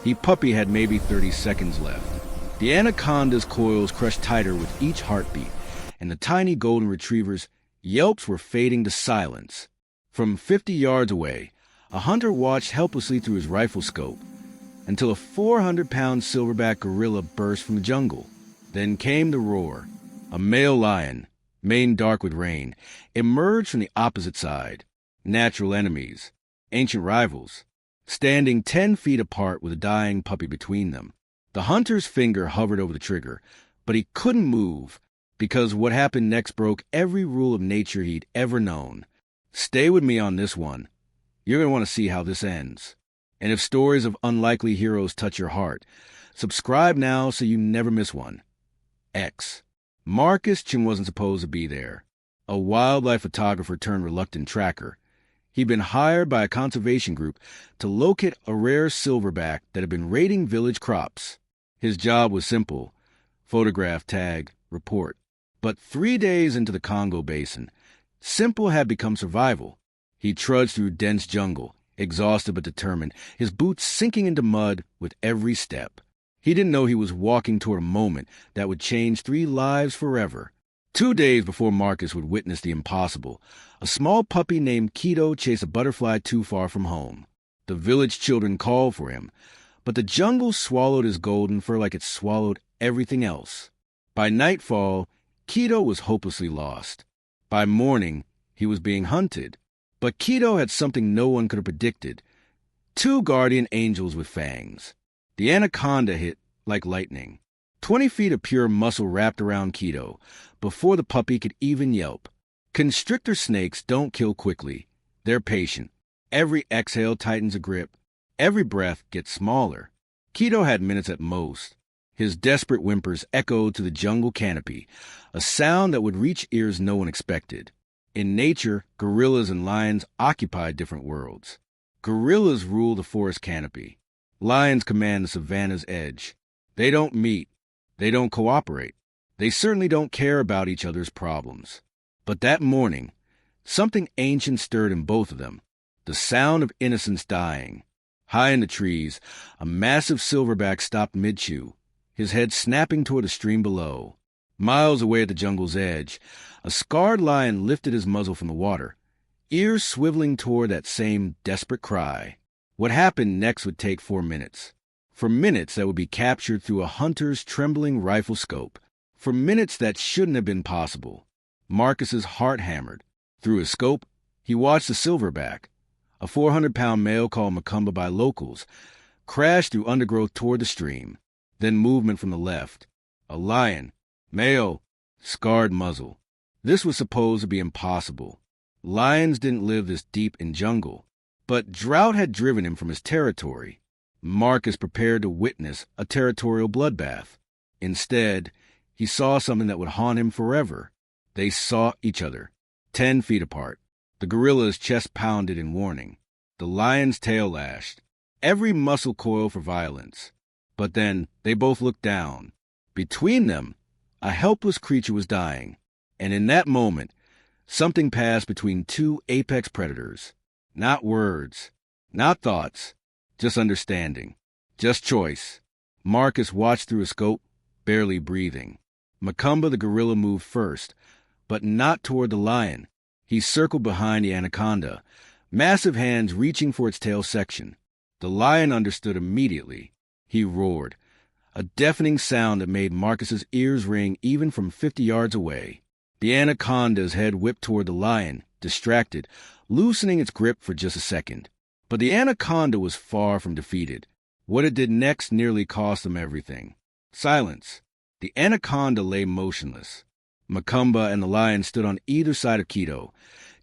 The puppy had maybe 30 seconds left. The anaconda's coils crushed tighter with each heartbeat, and the tiny golden retriever's yelps were fading to silence. From 50 yards away, a hunter watched helplessly through his rifle scope until a 400-pound silverback gorilla burst from the jungle. Then came the roar. A male lion, mane dark with rain, emerged from the opposite side. Natural enemies, ancient rivals, standing 10 feet apart with a dying puppy between them. The hunter's finger hovered over the trigger, but he couldn't move because what happened next broke every rule of nature he'd ever known. Stay with me on this one. You're going to want to see how this ends. And if stories of unlikely heroes touch your heart, subscribe now so you never miss one. X. Chen wasn't supposed to be there. A wildlife photographer turned reluctant tracker. He'd been hired by a conservation group to locate a rare silverback that had been raiding village crops. His job was simple: photograph, tag, report. But 3 days into the Congo basin, simple had become survival. He trudged through dense jungle, exhausted but determined, his boots sinking into mud with every step. He didn't know he was walking toward a moment that would change 3 lives forever. 2 days before Marcus would witness the impossible, a small puppy named Kito chased a butterfly too far from home. The village children called for him, but the jungle swallowed his golden fur like it swallowed everything else. By nightfall, Kito was hopelessly lost. By morning, he was being hunted. But Kito had something no one could have predicted: 2 guardian angels with fangs. The anaconda hit like lightning. 20 feet of pure muscle wrapped around Kito before the puppy could even yelp. Constrictor snakes don't kill quickly. They're patient. Every exhale tightens a grip. Every breath gets smaller. Kito had minutes at most. His desperate whimpers echoed to the jungle canopy, a sound that would reach ears no one expected. In nature, gorillas and lions occupy different worlds. Gorillas rule the forest canopy. Lions command the savanna's edge. They don't meet. They don't cooperate. They certainly don't care about each other's problems. But that morning, something ancient stirred in both of them: the sound of Innocence dying. High in the trees, a massive silverback stopped mid-chew, his head snapping toward a stream below. Miles away at the jungle's edge, a scarred lion lifted his muzzle from the water, ears swiveling toward that same desperate cry. What happened next would take 4 minutes. For minutes that would be captured through a hunter's trembling rifle scope. For minutes that shouldn't have been possible. Marcus's heart hammered. Through his scope, he watched the silverback, a 400-pound male called Macumba by locals, crash through undergrowth toward the stream. Then movement from the left. A lion, male, scarred muzzle. This was supposed to be impossible. Lions didn't live this deep in jungle, but drought had driven him from his territory. Marcus prepared to witness a territorial bloodbath. Instead, he saw something that would haunt him forever. They saw each other, 10 feet apart. The gorilla's chest pounded in warning. The lion's tail lashed, every muscle coiled for violence. But then they both looked down. Between them, a helpless creature was dying. And in that moment, something passed between 2 apex predators. Not words, not thoughts, just understanding, just choice. Marcus watched through a scope, barely breathing. Macumba the gorilla moved first, but not toward the lion. He circled behind the anaconda, massive hands reaching for its tail section. The lion understood immediately. He roared, a deafening sound that made Marcus's ears ring even from 50 yards away. The anaconda's head whipped toward the lion, distracted, loosening its grip for just a second. But the anaconda was far from defeated. What it did next nearly cost them everything. Silence. The anaconda lay motionless. Macumba and the lion stood on either side of Kito,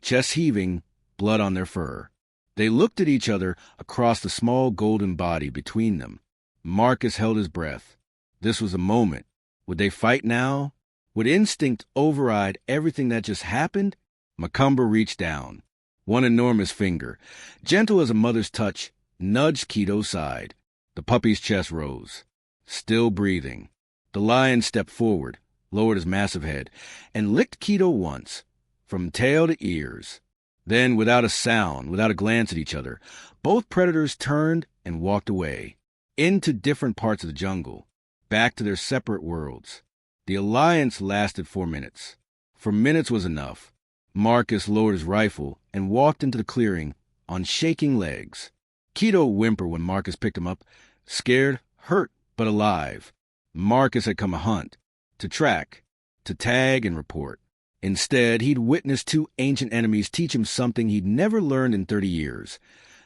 chests heaving, blood on their fur. They looked at each other across the small golden body between them. Marcus held his breath. This was a moment. Would they fight now? Would instinct override everything that just happened? Macumba reached down. One enormous finger, gentle as a mother's touch, nudged Kito's side. The puppy's chest rose. Still breathing. The lion stepped forward, lowered his massive head, and licked Kito once, from tail to ears. Then, without a sound, without a glance at each other, both predators turned and walked away. into different parts of the jungle, back to their separate worlds. The alliance lasted 4 minutes. 4 minutes was enough. Marcus lowered his rifle and walked into the clearing on shaking legs. Kito whimpered when Marcus picked him up, scared, hurt, but alive. Marcus had come a hunt, to track, to tag and report. Instead, he'd witnessed 2 ancient enemies teach him something he'd never learned in 30 years.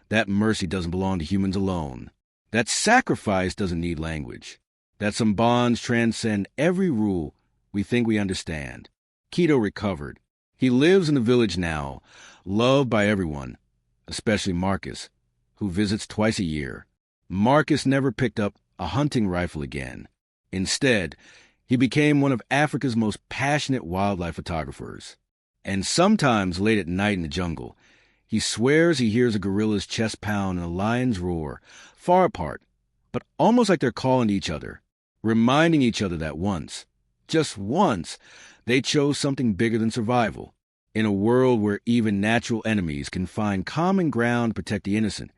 That mercy doesn't belong to humans alone. That sacrifice doesn't need language. That some bonds transcend every rule we think we understand. Kito recovered. He lives in the village now, loved by everyone, especially Marcus, who visits twice a year. Marcus never picked up a hunting rifle again. Instead, he became one of Africa's most passionate wildlife photographers. And sometimes late at night in the jungle, he swears he hears a gorilla's chest pound and a lion's roar, far apart, but almost like they're calling to each other, reminding each other that once, just once, they chose something bigger than survival. In a world where even natural enemies can find common ground to protect the innocent,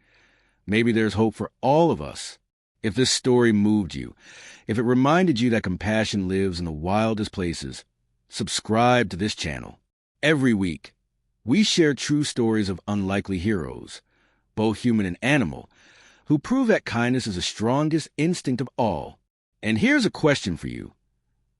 maybe there's hope for all of us. If this story moved you, if it reminded you that compassion lives in the wildest places, subscribe to this channel. Every week, we share true stories of unlikely heroes, both human and animal, who prove that kindness is the strongest instinct of all. And here's a question for you.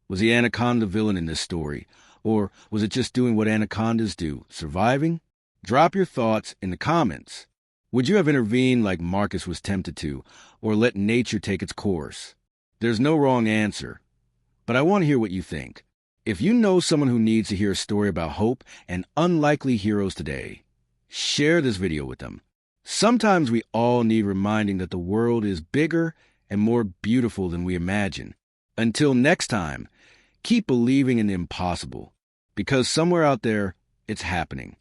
Was the anaconda the villain in this story? Or was it just doing what anacondas do, surviving? Drop your thoughts in the comments. Would you have intervened like Marcus was tempted to, or let nature take its course? There's no wrong answer, but I want to hear what you think. If you know someone who needs to hear a story about hope and unlikely heroes today, share this video with them. Sometimes we all need reminding that the world is bigger and more beautiful than we imagine. Until next time, keep believing in the impossible, because somewhere out there, it's happening.